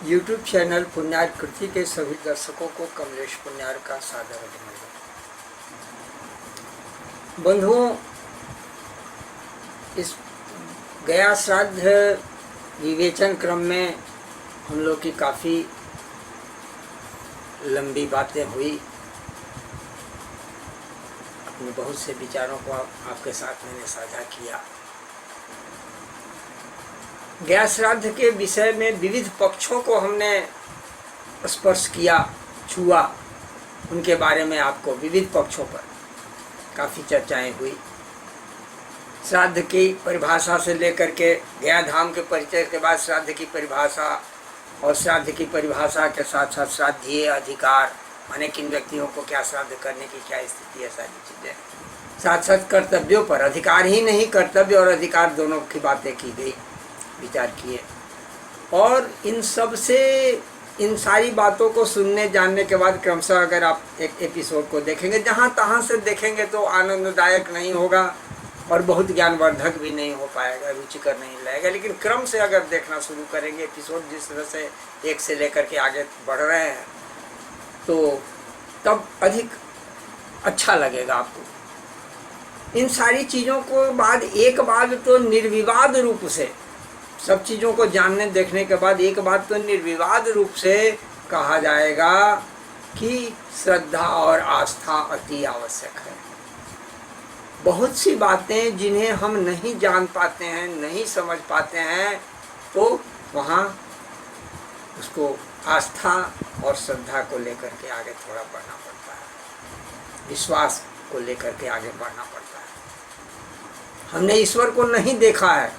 YouTube channel पुण्यार कृति के सभी दर्शकों को कमलेश पुण्यार का सादर अभिनंदन। बंधुओं, इस गया श्राद्ध विवेचन क्रम में हम लोग की काफ़ी लंबी बातें हुई। अपने बहुत से विचारों को आपके साथ मैंने साझा किया। गया श्राद्ध के विषय में विविध पक्षों को हमने स्पर्श किया, छुआ। उनके बारे में आपको विविध पक्षों पर काफ़ी चर्चाएं हुई। श्राद्ध की परिभाषा से लेकर के गया धाम के परिचय के बाद श्राद्ध की परिभाषा और श्राद्ध की परिभाषा के साथ साथ श्राद्धीय अधिकार, माने किन व्यक्तियों को क्या श्राद्ध करने की क्या स्थिति है, सारी चीज़ें। साथ साथ कर्तव्यों पर, अधिकार ही नहीं कर्तव्य और अधिकार दोनों की बातें की गई, विचार किए। और इन सब से, इन सारी बातों को सुनने जानने के बाद क्रमशः अगर आप एक एपिसोड को देखेंगे, जहाँ तहाँ से देखेंगे तो आनंददायक नहीं होगा और बहुत ज्ञानवर्धक भी नहीं हो पाएगा, रुचिकर नहीं लगेगा। लेकिन क्रम से अगर देखना शुरू करेंगे, एपिसोड जिस तरह से एक से लेकर के आगे बढ़ रहे हैं, तो तब अधिक अच्छा लगेगा आपको। इन सारी चीज़ों को बाद एक बात तो निर्विवाद रूप से, सब चीज़ों को जानने देखने के बाद एक बात तो निर्विवाद रूप से कहा जाएगा कि श्रद्धा और आस्था अति आवश्यक है। बहुत सी बातें जिन्हें हम नहीं जान पाते हैं, नहीं समझ पाते हैं, तो वहाँ उसको आस्था और श्रद्धा को लेकर के आगे थोड़ा बढ़ना पड़ता है, विश्वास को लेकर के आगे बढ़ना पड़ता है। हमने ईश्वर को नहीं देखा है,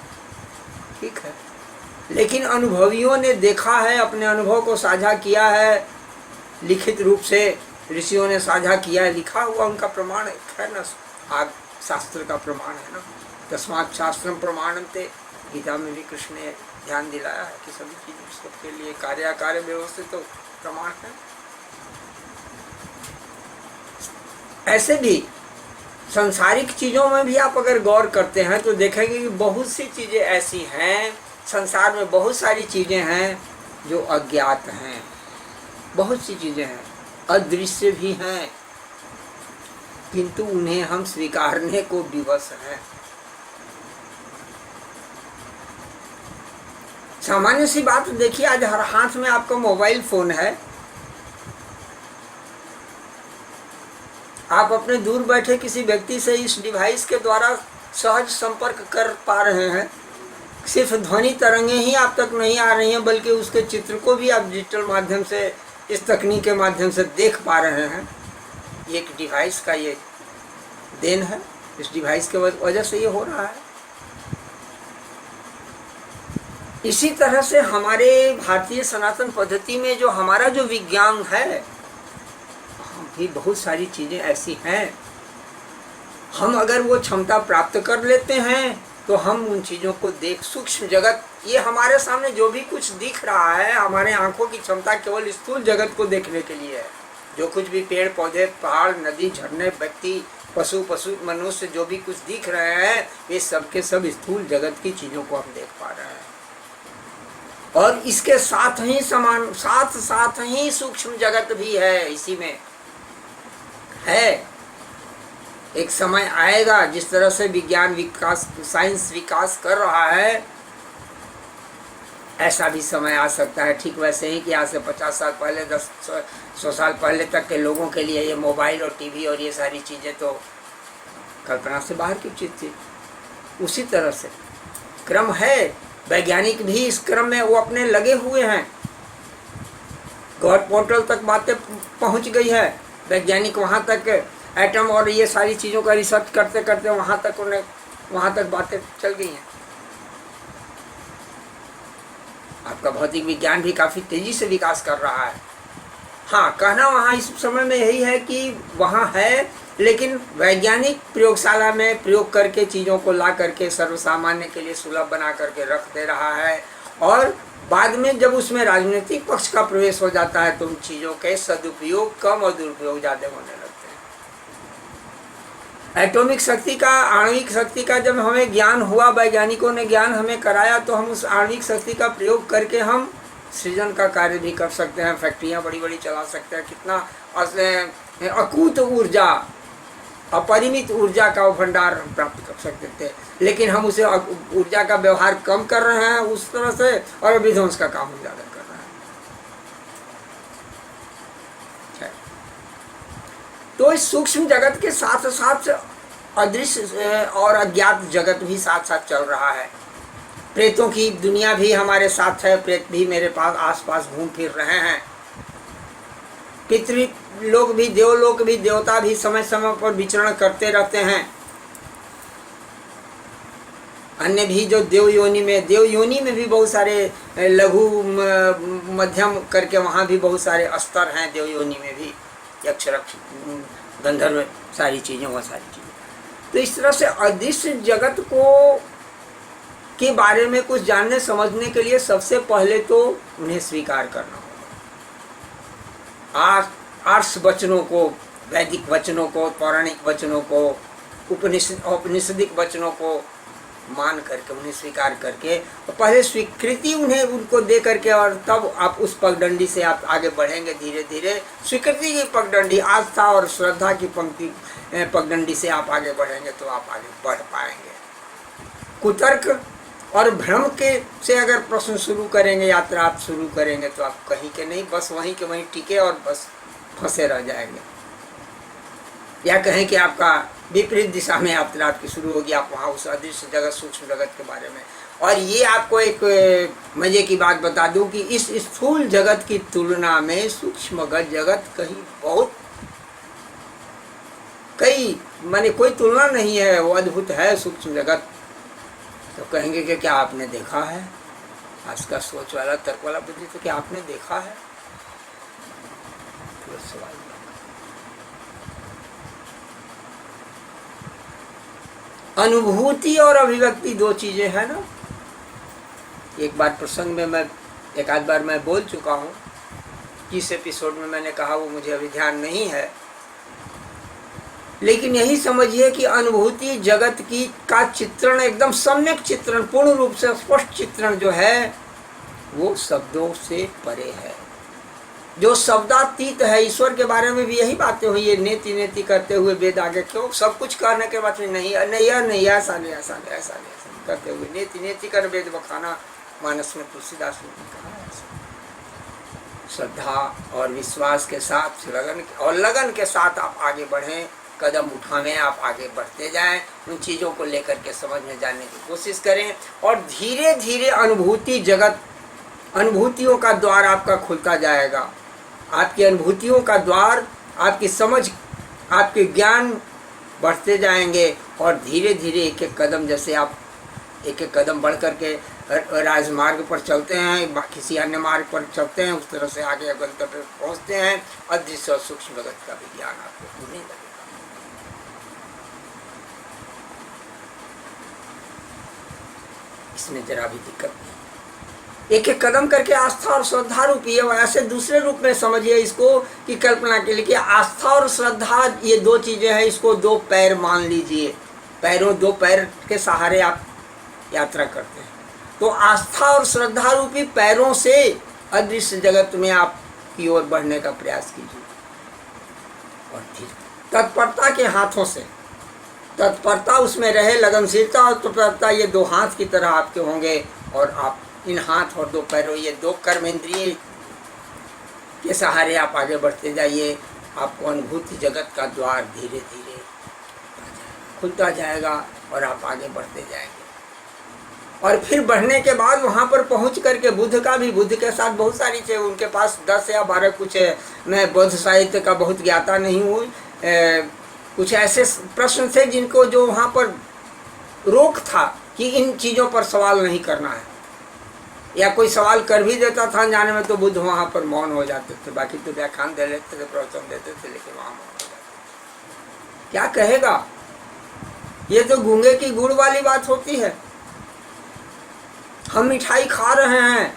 ठीक है, लेकिन अनुभवियों ने देखा है, अपने अनुभव को साझा किया है, लिखित रूप से ऋषियों ने साझा किया है, लिखा हुआ उनका प्रमाण है ना, आग शास्त्र का प्रमाण है ना। तस्मात् शास्त्रम प्रमाणन्ते, गीता में भी कृष्ण ने ध्यान दिलाया है कि सभी चीज़ों सबके लिए कार्य व्यवस्थित तो प्रमाण है। ऐसे भी संसारिक चीज़ों में भी आप अगर गौर करते हैं तो देखेंगे कि बहुत सी चीज़ें ऐसी हैं, संसार में बहुत सारी चीज़ें हैं जो अज्ञात हैं, बहुत सी चीज़ें हैं, अदृश्य भी हैं, किंतु उन्हें हम स्वीकारने को विवश हैं। सामान्य सी बात देखिए, आज हर हाथ में आपका मोबाइल फोन है। आप अपने दूर बैठे किसी व्यक्ति से इस डिवाइस के द्वारा सहज संपर्क कर पा रहे हैं। सिर्फ ध्वनि तरंगें ही आप तक नहीं आ रही हैं, बल्कि उसके चित्र को भी आप डिजिटल माध्यम से, इस तकनीक के माध्यम से देख पा रहे हैं। ये एक डिवाइस का ये देन है, इस डिवाइस के वजह से ये हो रहा है। इसी तरह से हमारे भारतीय सनातन पद्धति में जो हमारा जो विज्ञान है, भी बहुत सारी चीज़ें ऐसी हैं, हम अगर वो क्षमता प्राप्त कर लेते हैं तो हम उन चीज़ों को देख, सूक्ष्म जगत, ये हमारे सामने जो भी कुछ दिख रहा है, हमारे आंखों की क्षमता केवल स्थूल जगत को देखने के लिए है। जो कुछ भी पेड़ पौधे, पहाड़, नदी, झरने, व्यक्ति, पशु मनुष्य जो भी कुछ दिख रहे हैं, ये सब के सब स्थूल जगत की चीज़ों को हम देख पा रहे हैं। और इसके साथ ही सूक्ष्म जगत भी है, इसी में है। एक समय आएगा, जिस तरह से विज्ञान विकास, साइंस विकास कर रहा है, ऐसा भी समय आ सकता है। ठीक वैसे ही कि आज से 50 साल पहले, 100 साल पहले तक के लोगों के लिए ये मोबाइल और टीवी और ये सारी चीज़ें तो कल्पना से बाहर की चीज़ थी। उसी तरह से क्रम है, वैज्ञानिक भी इस क्रम में वो अपने लगे हुए हैं। गॉड पोर्टल तक बातें पहुंच गई है, वैज्ञानिक वहाँ तक एटम और ये सारी चीज़ों का रिसर्च करते करते वहाँ तक बातें चल गई हैं। आपका भौतिक विज्ञान भी काफ़ी तेज़ी से विकास कर रहा है। हाँ, कहना वहाँ इस समय में यही है कि वहाँ है, लेकिन वैज्ञानिक प्रयोगशाला में प्रयोग करके चीज़ों को ला करके सर्वसामान्य के लिए सुलभ बना करके रख दे रहा है। और बाद में जब उसमें राजनीतिक पक्ष का प्रवेश हो जाता है तो उन चीज़ों के सदुपयोग कम और दुरुपयोग ज़्यादा होने लगते हैं। एटॉमिक शक्ति का, आणविक शक्ति का जब हमें ज्ञान हुआ, वैज्ञानिकों ने ज्ञान हमें कराया, तो हम उस आणविक शक्ति का प्रयोग करके हम सृजन का कार्य भी कर सकते हैं, फैक्ट्रियाँ बड़ी बड़ी चला सकते हैं, कितना अकूत ऊर्जा, अपरिमित ऊर्जा का भंडार हम प्राप्त कर सकते थे, लेकिन हम उसे ऊर्जा का व्यवहार कम कर रहे हैं उस तरह से, और विध्वंस का काम हम ज़्यादा कर रहे हैं। तो इस सूक्ष्म जगत के साथ साथ अदृश्य और अज्ञात जगत भी साथ साथ चल रहा है। प्रेतों की दुनिया भी हमारे साथ है, प्रेत भी मेरे पास आसपास घूम फिर रहे हैं। पितृ लोग भी, देवलोक भी, देवता भी समय समय पर विचरण करते रहते हैं। अन्य भी जो देव योनि में भी बहुत सारे लघु मध्यम करके वहाँ भी बहुत सारे स्तर हैं। देव योनि में भी यक्ष रक्ष गंधर्व सारी चीज़ें, वह सारी चीज़ें। तो इस तरह से अदृश्य जगत को के बारे में कुछ जानने समझने के लिए सबसे पहले तो उन्हें स्वीकार करना होगा। आर्ष वचनों को, वैदिक वचनों को, पौराणिक वचनों को, औपनिषदिक वचनों को मान करके, उन्हें स्वीकार करके, पहले स्वीकृति उनको दे करके, और तब आप उस पगडंडी से आप आगे बढ़ेंगे। धीरे धीरे स्वीकृति की पगडंडी, आस्था और श्रद्धा की पंक्ति पगडंडी से आप आगे बढ़ेंगे तो आप आगे बढ़ पाएंगे। कुतर्क और भ्रम के से अगर प्रश्न शुरू करेंगे, यात्रा आप शुरू करेंगे, तो आप कहीं के नहीं, बस वहीं के वहीं टिके और बस फंसे रह जाएंगे। या कहें कि आपका विपरीत दिशा में यात्रा आपकी शुरू होगी, आप वहाँ उस अदृश्य जगत, सूक्ष्म जगत के बारे में। और ये आपको एक मजे की बात बता दूं कि इस स्थूल जगत की तुलना में सूक्ष्म जगत कई माने कोई तुलना नहीं है, वो अद्भुत है सूक्ष्म जगत। तो कहेंगे कि क्या आपने देखा है? आज का सोच वाला, तर्क वाला बुद्धि, तो क्या आपने देखा है? तो सवाल अनुभूति और अभिव्यक्ति दो चीजें हैं ना। एक बार प्रसंग में मैं एक आध बार मैं बोल चुका हूँ, किस एपिसोड में मैंने कहा वो मुझे अभी ध्यान नहीं है, लेकिन यही समझिए कि अनुभूति जगत की का चित्रण, एकदम सम्यक चित्रण, पूर्ण रूप से स्पष्ट चित्रण जो है वो शब्दों से परे है, जो शब्दातीत है। ईश्वर के बारे में भी यही बातें हुई है, नेति नेति करते हुए वेद आगे, क्यों सब कुछ कहने के बाद नहीं ऐसा नहीं करते हुए नेति नेति कर वेद बखाना, मानस में तुलसीदास ने कहा है। श्रद्धा और विश्वास के साथ, लगन के साथ आप आगे बढ़ें, कदम उठावें, आप आगे बढ़ते जाएं, उन चीज़ों को लेकर के समझने जानने की कोशिश करें, और धीरे धीरे अनुभूति जगत, अनुभूतियों का द्वार आपका खुलता जाएगा। आपकी अनुभूतियों का द्वार, आपकी समझ, आपके ज्ञान बढ़ते जाएंगे, और धीरे धीरे एक एक कदम, जैसे आप एक एक कदम बढ़ करके राजमार्ग पर चलते हैं, किसी अन्य मार्ग पर चलते हैं, उस तरह से आगे गंतव्य पर पहुँचते हैं। अदृश्य और सूक्ष्म जगत का भी ज्ञान आपको होने लगेगा। इसमें जरा भी दिक्कत नहीं। एक एक कदम करके आस्था और श्रद्धा रूपी है। ऐसे दूसरे रूप में समझिए इसको कि कल्पना के लिए कि आस्था और श्रद्धा ये दो चीजें हैं, इसको दो पैर मान लीजिए, दो पैर के सहारे आप यात्रा करते हैं। तो आस्था और श्रद्धा रूपी पैरों से अदृश्य जगत में आप की ओर बढ़ने का प्रयास कीजिए, और तत्परता के हाथों से, तत्परता उसमें रहे, लगनशीलता और तत्परता, ये दो हाथ की तरह आपके होंगे, और आप इन हाथ और दो पैरों, ये दो कर्मेंद्रिय के सहारे आप आगे बढ़ते जाइए। आपको अनुभूति जगत का द्वार धीरे धीरे खुलता जाएगा और आप आगे बढ़ते जाएंगे। और फिर बढ़ने के बाद वहाँ पर पहुँच करके बुद्ध के साथ बहुत सारी चीज़ें, उनके पास 10 या 12 कुछ है, मैं बौद्ध साहित्य का बहुत ज्ञाता नहीं हूँ, कुछ ऐसे प्रश्न थे जिनको जो वहाँ पर रोक था कि इन चीज़ों पर सवाल नहीं करना है, या कोई सवाल कर भी देता था जाने में तो बुद्ध वहाँ पर मौन हो जाते थे। बाकी तो व्याख्यान दे लेते थे, प्रवचन देते थे, लेकिन वहाँ मौन हो जाते थे। क्या कहेगा? ये तो गूंगे की गुड़ वाली बात होती है। हम मिठाई खा रहे हैं,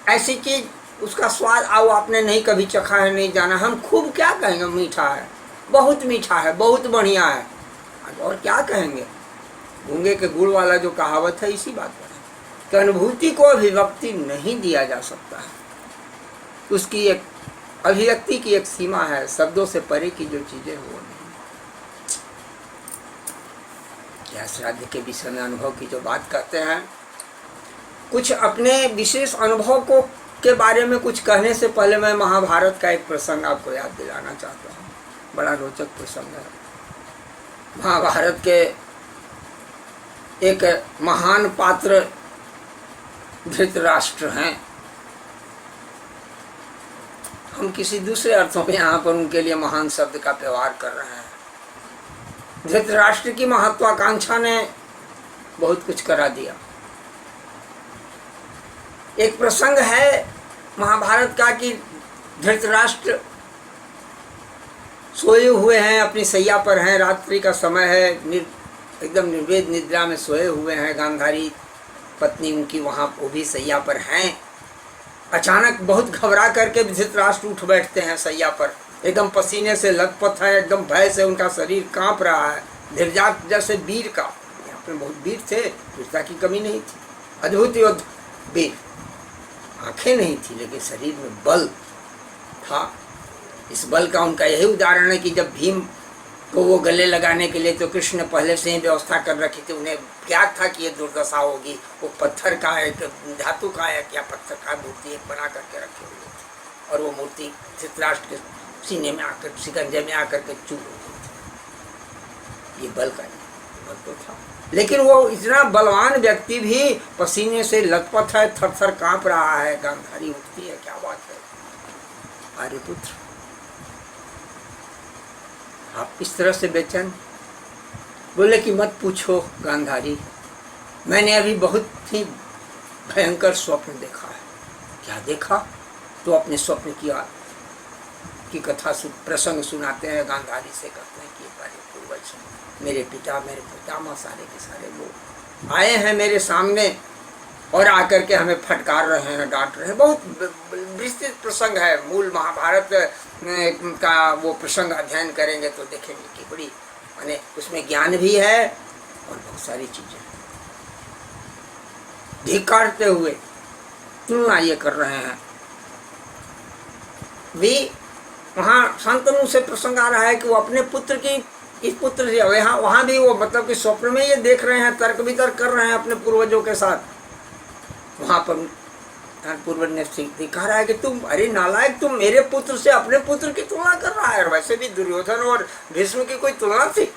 ऐसी चीज, उसका स्वाद आओ आपने नहीं कभी चखा है, नहीं जाना, हम खूब क्या कहेंगे? मीठा है, बहुत मीठा है, बहुत बढ़िया है, और क्या कहेंगे? गूंगे के गुड़ वाला जो कहावत है, इसी बात पर है। कि अनुभूति को अभिव्यक्ति नहीं दिया जा सकता है। उसकी एक अभिव्यक्ति की एक सीमा है, शब्दों से परे की जो चीजें हो नहीं। क्या श्राद्ध के विषय में अनुभव की जो बात कहते हैं, कुछ अपने विशेष अनुभव को के बारे में कुछ कहने से पहले मैं महाभारत का एक प्रसंग आपको याद दिलाना चाहता हूँ। बड़ा रोचक प्रसंग है। महाभारत के एक महान पात्र धृतराष्ट्र हैं। हम किसी दूसरे अर्थों में यहाँ पर उनके लिए महान शब्द का व्यवहार कर रहे हैं। धृतराष्ट्र की महत्वाकांक्षा ने बहुत कुछ करा दिया। एक प्रसंग है महाभारत का कि धृतराष्ट्र सोए हुए हैं, अपनी सैया पर हैं, रात्रि का समय है, एकदम निर्वेद निद्रा में सोए हुए हैं। गांधारी पत्नी उनकी वहाँ वो भी सैया पर हैं। अचानक बहुत घबरा करके धृतराष्ट्र उठ बैठते हैं सैया पर, एकदम पसीने से लथपथ है, एकदम भय से उनका शरीर कांप रहा है। धीरजात जैसे वीर का, यहाँ पर बहुत वीर थे, वीरता की कमी नहीं थी, अद्भुत योद्धा वीर। आंखें नहीं थी लेकिन शरीर में बल था। इस बल का उनका यही उदाहरण है कि जब भीम को वो गले लगाने के लिए तो कृष्ण ने पहले से ही व्यवस्था कर रखी थी। उन्हें ज्ञात था कि ये दुर्दशा होगी। वो पत्थर का एक धातु का है क्या पत्थर का मूर्ति एक बना करके रखे हुए थे और वो मूर्ति धृतराष्ट्र के सीने में आकर, शिकंजे में आकर के चूर हो गई थी। ये बल का बल तो था, लेकिन वो इतना बलवान व्यक्ति भी पसीने से लथपथ है, थर थर कांप रहा है। गांधारी उठती है, क्या बात है आर्यपुत्र, आप इस तरह से बेचैन? बोले कि मत पूछो गांधारी, मैंने अभी बहुत ही भयंकर स्वप्न देखा है। क्या देखा? तो अपने स्वप्न की कथा प्रसंग सुनाते हैं। गांधारी से कहते हैं कि एक बार पूर्वज मेरे पिता, मेरे पितामह, सारे के सारे लोग आए हैं मेरे सामने और आकर के हमें फटकार रहे हैं, डांट रहे हैं। बहुत विस्तृत प्रसंग है। मूल महाभारत का वो प्रसंग अध्ययन करेंगे तो देखेंगे कि बड़ी माने उसमें ज्ञान भी है और बहुत सारी चीजें धिक्कारते हुए तुलना ये कर रहे हैं। वे वहाँ शांतनु से प्रसंग आ रहा है कि वो अपने पुत्र की, इस पुत्र से वहाँ भी वो मतलब कि स्वप्न में ये देख रहे हैं, तर्क वितर्क कर रहे हैं अपने पूर्वजों के साथ। वहाँ पर पूर्वज ने दिखा रहा है कि तुम, अरे नालायक, तुम मेरे पुत्र से अपने पुत्र की तुलना कर रहा है। और वैसे भी दुर्योधन और भीष्म की कोई तुलना थी?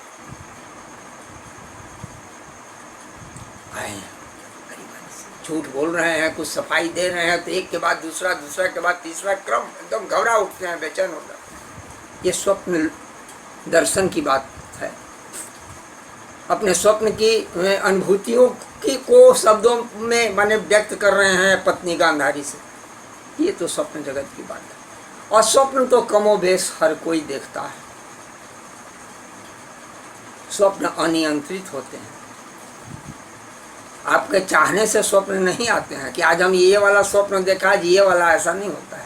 झूठ बोल रहे हैं, कुछ सफाई दे रहे हैं तो एक के बाद दूसरा, दूसरा के बाद तीसरा क्रम, एकदम घबरा उठते हैं, बेचैन हो जाते हैं। ये स्वप्न दर्शन की बात है। अपने स्वप्न की अनुभूतियों की को शब्दों में माने व्यक्त कर रहे हैं पत्नी गांधारी से। ये तो स्वप्न जगत की बात है। और स्वप्न तो कमोबेश हर कोई देखता है। स्वप्न अनियंत्रित होते हैं। आपके चाहने से स्वप्न नहीं आते हैं कि आज हम ये वाला स्वप्न देखा, आज ये वाला, ऐसा नहीं होता है।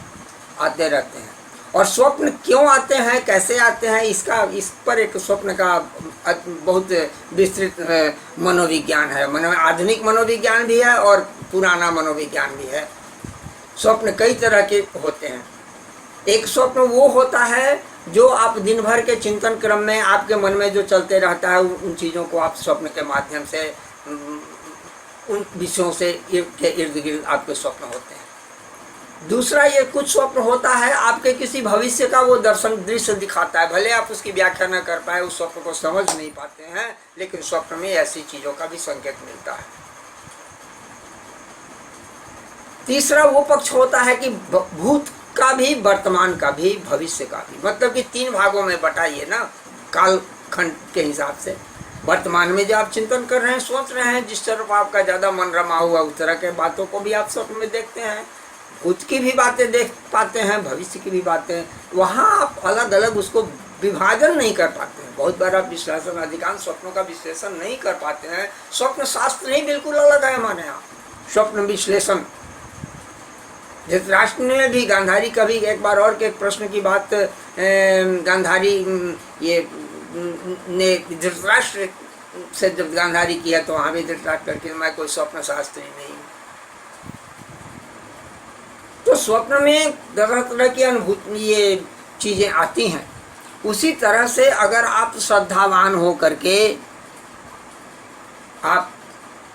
आते रहते हैं। और स्वप्न क्यों आते हैं, कैसे आते हैं, इस पर एक स्वप्न का बहुत विस्तृत मनोविज्ञान है। आधुनिक मनोविज्ञान भी है और पुराना मनोविज्ञान भी है। स्वप्न कई तरह के होते हैं। एक स्वप्न वो होता है जो आप दिन भर के चिंतन क्रम में आपके मन में जो चलते रहता है, उन चीज़ों को आप स्वप्न के माध्यम से, उन विषयों से के इर्द गिर्द आपके स्वप्न होते हैं। दूसरा, ये कुछ स्वप्न होता है आपके किसी भविष्य का वो दर्शन दृश्य दिखाता है। भले आप उसकी व्याख्या न कर पाए, उस स्वप्न को समझ नहीं पाते हैं, लेकिन स्वप्न में ऐसी चीजों का भी संकेत मिलता है। तीसरा वो पक्ष होता है कि भूत का भी, वर्तमान का भी, भविष्य का भी। मतलब कि तीन भागों में बटाइए ना काल खंड के हिसाब से। वर्तमान में जो आप चिंतन कर रहे हैं, सोच रहे हैं, जिस तरफ आपका ज्यादा मन रमा हुआ उस तरह के बातों को भी आप स्वप्न में देखते हैं। भूत की भी बातें देख पाते हैं, भविष्य की भी बातें। वहाँ आप अलग अलग उसको विभाजन नहीं कर पाते हैं। बहुत बार आप विश्लेषण, अधिकांश स्वप्नों का विश्लेषण नहीं कर पाते हैं। स्वप्न शास्त्र ही बिल्कुल अलग है हमारे यहाँ। स्वप्न विश्लेषण धृतराष्ट्र ने भी, गांधारी का भी एक बार और के एक प्रश्न की बात गांधारी ये ने धृतराष्ट्र से जब गांधारी की है तो वहाँ भी धृतराष्ट्र करके मैं कोई स्वप्न शास्त्री नहीं, स्वप्न में तरह तरह की अनुभूति ये चीज़ें आती हैं, उसी तरह से अगर आप श्रद्धावान हो करके आप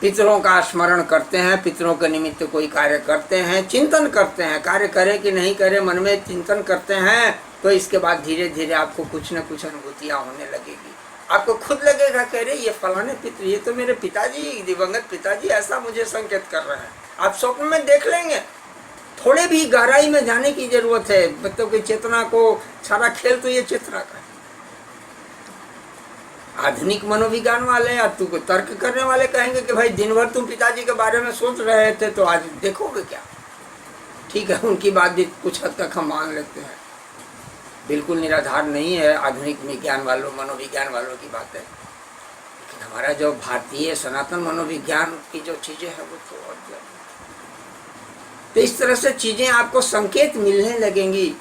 पितरों का स्मरण करते हैं, पितरों के निमित्त कोई कार्य करते हैं, चिंतन करते हैं, कार्य करें कि नहीं करें, मन में चिंतन करते हैं, तो इसके बाद धीरे धीरे आपको कुछ न कुछ अनुभूतियाँ होने लगेगी। आपको खुद लगेगा कह रहे ये फलाने पितर, ये तो मेरे पिताजी, दिवंगत पिताजी ऐसा मुझे संकेत कर रहे हैं। आप स्वप्न में देख लेंगे। थोड़े भी गहराई में जाने की जरूरत है। बच्चों की चेतना को, सारा खेल तो ये चेतना का है। आधुनिक मनोविज्ञान वाले या तुमको तर्क करने वाले कहेंगे कि भाई दिन भर तुम पिताजी के बारे में सोच रहे थे तो आज देखोगे क्या। ठीक है, उनकी बात भी कुछ हद तक हम मान लेते हैं, बिल्कुल निराधार नहीं है आधुनिक विज्ञान वालों, मनोविज्ञान वालों की बात है। लेकिन हमारा जो भारतीय सनातन मनोविज्ञान की जो चीजें हैं वो तो और ज्यादा। तो इस तरह से चीजें आपको संकेत मिलने लगेंगी,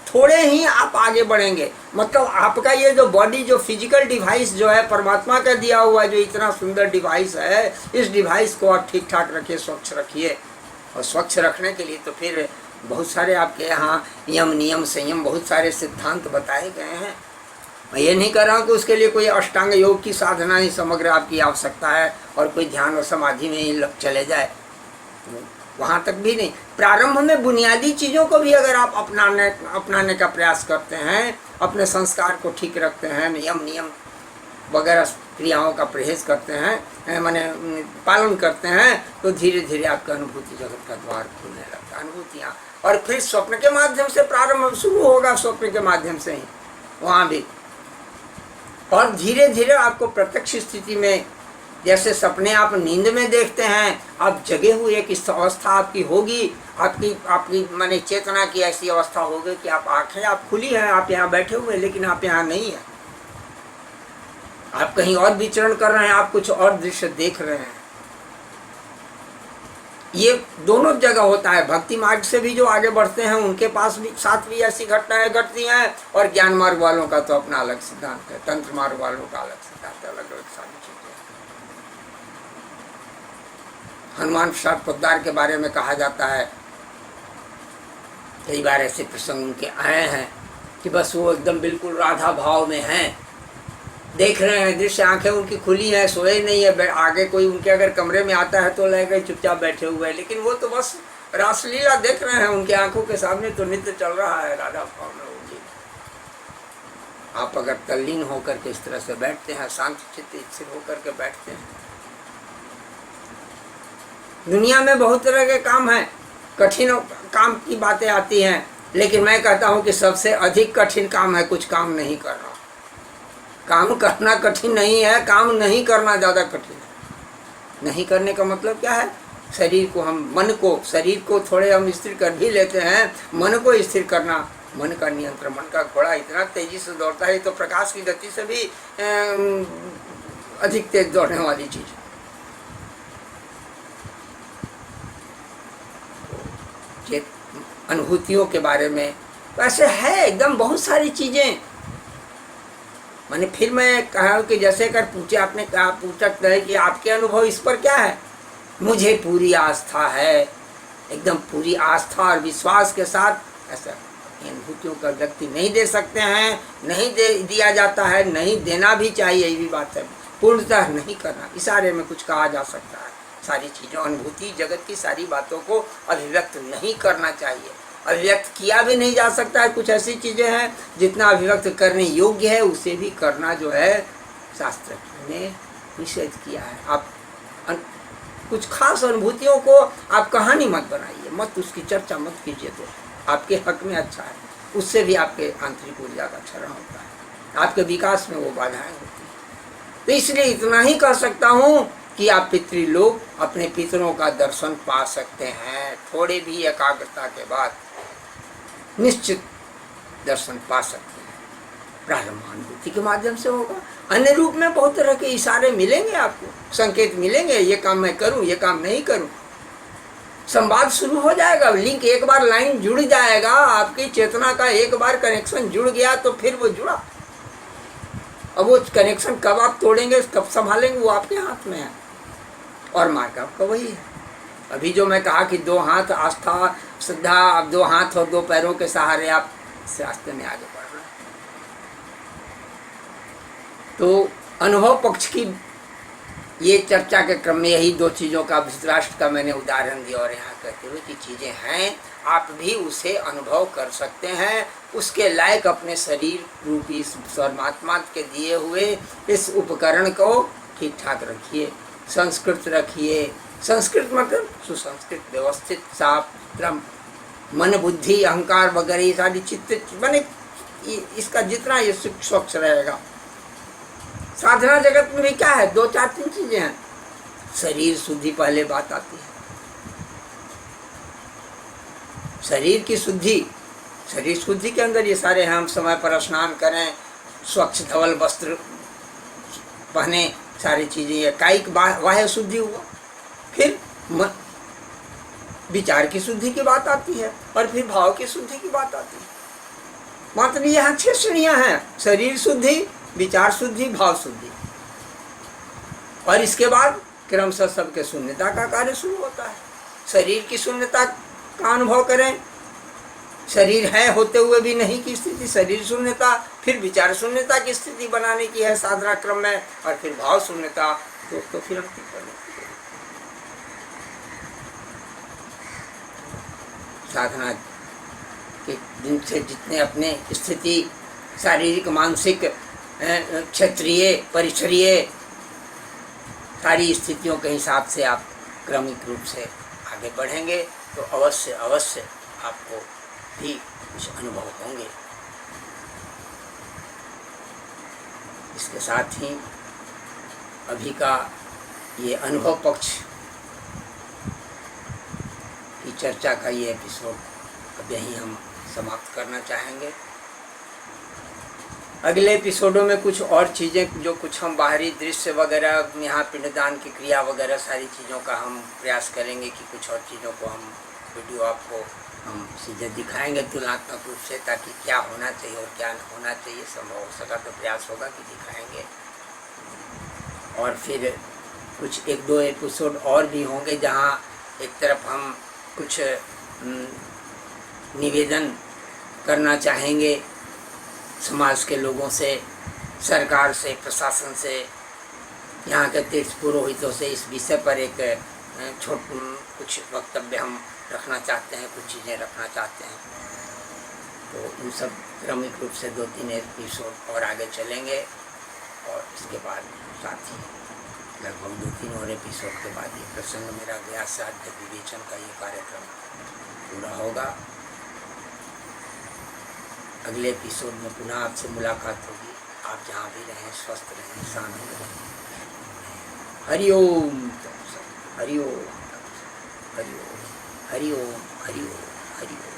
थोड़े ही आप आगे बढ़ेंगे। मतलब आपका ये जो बॉडी, जो फिजिकल डिवाइस जो है परमात्मा का दिया हुआ, जो इतना सुंदर डिवाइस है, इस डिवाइस को आप ठीक ठाक रखिए, स्वच्छ रखिए। और स्वच्छ रखने के लिए तो फिर बहुत सारे आपके यहाँ यम नियम संयम बहुत सारे सिद्धांत बताए गए हैं। मैं ये नहीं कर रहा हूँ कि उसके लिए कोई अष्टांग योग की साधना ही समग्र आपकी आवश्यकता है और कोई ध्यान और समाधि में ही चले जाए, वहाँ तक भी नहीं। प्रारंभ में बुनियादी चीज़ों को भी अगर आप अपनाने का प्रयास करते हैं, अपने संस्कार को ठीक रखते हैं, नियम वगैरह क्रियाओं का परहेज करते हैं, माने पालन करते हैं, तो धीरे धीरे आपका अनुभूति जगत का द्वार खुलने लगता है, अनुभूतियाँ। और फिर स्वप्न के माध्यम से प्रारंभ शुरू होगा, स्वप्न के माध्यम से ही वहाँ भी। और धीरे धीरे आपको प्रत्यक्ष स्थिति में, जैसे सपने आप नींद में देखते हैं, आप जगे हुए एक अवस्था आपकी होगी, आपकी माने चेतना की ऐसी अवस्था होगी कि आप आंखें आप खुली हैं, आप यहाँ बैठे हुए हैं, लेकिन आप यहाँ नहीं हैं, आप कहीं और विचरण कर रहे हैं, आप कुछ और दृश्य देख रहे हैं। ये दोनों जगह होता है। भक्ति मार्ग से भी जो आगे बढ़ते हैं उनके पास भी साथ भी ऐसी घटनाएं घटती हैं, और ज्ञान मार्ग वालों का तो अपना अलग सिद्धांत है, तंत्र मार्ग वालों का अलग सिद्धांत है, अलग अलग सारी चीजें। हनुमान प्रसाद पोद्दार के बारे में कहा जाता है, कई बार ऐसे प्रसंग उनके आए हैं कि बस वो एकदम बिल्कुल राधा भाव में हैं, देख रहे हैं दृश्य, आंखें उनकी खुली हैं, सोए नहीं है, आगे कोई उनके अगर कमरे में आता है तो लगेगा चुपचाप बैठे हुए हैं, लेकिन वो तो बस रासलीला देख रहे हैं, उनकी आंखों के सामने तो नृत्य चल रहा है, राधा भाव में होगी। आप अगर तल्लीन होकर के इस तरह से बैठते हैं, शांत चित्त स्थिर होकर के बैठते हैं। दुनिया में बहुत तरह के काम हैं, कठिन काम की बातें आती हैं, लेकिन मैं कहता हूं कि सबसे अधिक कठिन काम है कुछ काम नहीं करना। काम करना कठिन नहीं है, काम नहीं करना ज़्यादा कठिन है। नहीं करने का मतलब क्या है? शरीर को हम, मन को, शरीर को थोड़े हम स्थिर कर भी लेते हैं, मन को स्थिर करना, मन का नियंत्रण। मन का घोड़ा इतना तेजी से दौड़ता है, तो प्रकाश की गति से भी अधिक तेज दौड़ने वाली चीज। ये अनुभूतियों के बारे में वैसे है एकदम बहुत सारी चीजें। मैंने फिर मैं कहा कि जैसे कर पूछे, आपने कहा पूछा है कि आपके अनुभव इस पर क्या है। मुझे पूरी आस्था है, एकदम पूरी आस्था और विश्वास के साथ। ऐसा अनुभूतियों का व्यक्ति नहीं दे सकते हैं, नहीं दिया जाता है, नहीं देना भी चाहिए, ये भी बात है। पूर्णतः नहीं करना, इशारे में कुछ कहा जा सकता है। सारी चीज़ों, अनुभूति जगत की सारी बातों को अभिव्यक्त नहीं करना चाहिए, अभिव्यक्त किया भी नहीं जा सकता है। कुछ ऐसी चीज़ें हैं जितना अभिव्यक्त करने योग्य है उसे भी करना जो है शास्त्र ने निषेध किया है। आप कुछ खास अनुभूतियों को आप कहानी मत बनाइए, मत उसकी चर्चा मत कीजिए, तो आपके हक में अच्छा है, उससे भी आपके आंतरिक ऊर्जा का क्षरण होता है, आपके विकास में वो बाधाएं होती हैं। तो इसलिए इतना ही कह सकता हूँ कि आप पितृलोक अपने पितरों का दर्शन पा सकते हैं, थोड़े भी एकाग्रता के बाद निश्चित दर्शन पा सकते हैं। प्रारंभानुभूति के माध्यम से होगा, अन्य रूप में बहुत तरह के इशारे मिलेंगे, आपको संकेत मिलेंगे, ये काम मैं करूं, ये काम नहीं करूं। संवाद शुरू हो जाएगा, लिंक एक बार लाइन जुड़ जाएगा, आपकी चेतना का एक बार कनेक्शन जुड़ गया तो फिर वो जुड़ा। अब वो कनेक्शन कब आप तोड़ेंगे, कब संभालेंगे, वो आपके हाथ में है। और मार्ग आपका वही है। अभी जो मैं कहा कि 2 हाथ आस्था, श्रद्धा, अब 2 हाथ और 2 पैरों के सहारे आप इस रास्ते में आगे बढ़ रहे हैं। तो अनुभव पक्ष की ये चर्चा के क्रम में यही 2 चीज़ों का, धृतराष्ट्र का मैंने उदाहरण दिया और यहाँ कहते हुए कि चीज़ें हैं, आप भी उसे अनुभव कर सकते हैं। उसके लायक अपने शरीर रूपी परमात्मा के दिए हुए इस उपकरण को ठीक ठाक रखिए, संस्कृत रखिए। संस्कृत मतलब सुसंस्कृत, व्यवस्थित, साफ सुथरा, मन बुद्धि अहंकार वगैरह ये सारी चित्त माने इसका जितना ये स्वच्छ रहेगा। साधना जगत में भी क्या है, 2-4-3 चीजें हैं। शरीर शुद्धि पहले बात आती है, शरीर की शुद्धि। शरीर शुद्धि के अंदर ये सारे हैं, हम समय पर स्नान करें, स्वच्छ धवल वस्त्र पहने, सारी चीजें। ये कायिक बाह्य शुद्धि हुआ। फिर विचार की शुद्धि की बात आती है और फिर भाव की शुद्धि की बात आती है। मात्र यहाँ 6 श्रेणियां हैं, शरीर शुद्धि, विचार शुद्धि, भाव शुद्धि, और इसके बाद क्रमशः सबके शून्यता का कार्य शुरू होता है। शरीर की शून्यता का अनुभव करें, शरीर है होते हुए भी नहीं की स्थिति, शरीर शून्यता। फिर विचार शून्यता की स्थिति बनाने की है साधना क्रम में, और फिर भाव शून्यता। तो फिर हम साधना के दिन से जितने अपने स्थिति शारीरिक मानसिक क्षेत्रीय परिसरीय सारी स्थितियों के हिसाब से आप क्रमिक रूप से आगे बढ़ेंगे तो अवश्य अवश्य आपको भी कुछ अनुभव होंगे। इसके साथ ही अभी का ये अनुभव पक्ष की चर्चा का ये एपिसोड अब यहीं हम समाप्त करना चाहेंगे। अगले एपिसोडों में कुछ और चीज़ें, जो कुछ हम बाहरी दृश्य वगैरह, यहाँ पिंडदान की क्रिया वगैरह सारी चीज़ों का हम प्रयास करेंगे कि कुछ और चीज़ों को हम वीडियो आपको हम सीधे दिखाएंगे तुलनात्मक रूप से, ताकि क्या होना चाहिए और क्या होना चाहिए, संभव हो सका तो प्रयास होगा कि दिखाएंगे। और फिर कुछ 1-2 एपिसोड और भी होंगे जहाँ एक तरफ हम कुछ निवेदन करना चाहेंगे समाज के लोगों से, सरकार से, प्रशासन से, यहाँ के तीर्थ पुरोहितों से इस विषय पर एक कुछ वक्तव्य हम रखना चाहते हैं, कुछ चीज़ें रखना चाहते हैं। तो इन सब क्रमिक रूप से 2-3 एपिसोड और आगे चलेंगे, और इसके बाद साथ ही लगभग 2-3 और एपिसोड के बाद ये प्रसंग मेरा व्यासाध्य विवेचन का ये कार्यक्रम पूरा होगा। अगले एपिसोड में पुनः आपसे मुलाकात होगी। आप जहाँ भी रहें स्वस्थ रहें, शांत रहें। हरिओम, हरिओम, हरिओम, हरिओम, हरिओम, हरिओम।